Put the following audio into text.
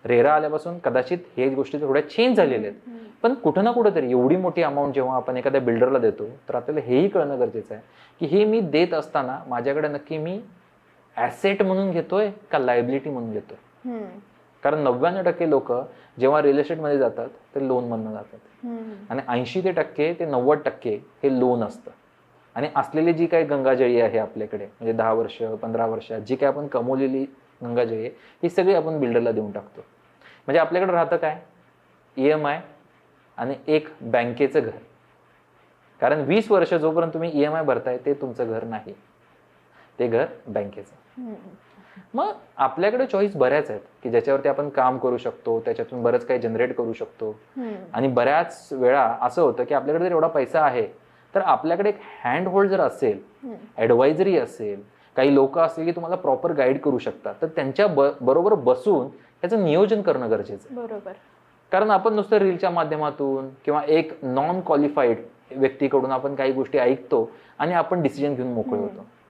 RERA आल्यापासून कदाचित हे गोष्टी थोड्या चेंज झालेल्या आहेत, पण कुठं ना कुठं तरी एवढी मोठी अमाऊंट जेव्हा आपण एखाद्या बिल्डरला देतो तर आपल्याला हेही कळणं गरजेचं आहे की हे मी देत असताना माझ्याकडे नक्की मी ॲसेट म्हणून घेतोय का लायबिलिटी म्हणून घेतोय. कारण 99% लोक जेव्हा रिअल एस्टेटमध्ये जातात ते लोन म्हणून जातात आणि 80% ते 90% हे लोन असतं. आणि असलेली जी काही गंगाजळी आहे आपल्याकडे म्हणजे 10 वर्ष 15 वर्षात जी काही आपण कमवलेली गंगाजळी आहे ही सगळी आपण बिल्डरला देऊन टाकतो. म्हणजे आपल्याकडे राहतं काय, EMI आणि एक बँकेचं घर. कारण 20 वर्ष जोपर्यंत तुम्ही EMI भरताय ते तुमचं घर नाही, ते घर बँकेचं. मग आपल्याकडे चॉईस बऱ्याच आहेत की ज्याच्यावरती आपण काम करू शकतो, त्याच्यातून बरंच काही जनरेट करू शकतो. आणि बऱ्याच वेळा असं होतं की आपल्याकडे जर एवढा पैसा आहे तर आपल्याकडे एक हँड होल्ड जर असेल, ॲडवायझरी असेल, काही लोक असतील की तुम्हाला प्रॉपर गाईड करू शकतात, तर त्यांच्या बरोबर बसून त्याचं नियोजन करणं गरजेचं आहे. बरोबर. कारण आपण नुसतं रीलच्या माध्यमातून किंवा एक नॉन क्वालिफाईड व्यक्तीकडून आपण काही गोष्टी ऐकतो आणि आपण डिसिजन घेऊन मोकळे होतो.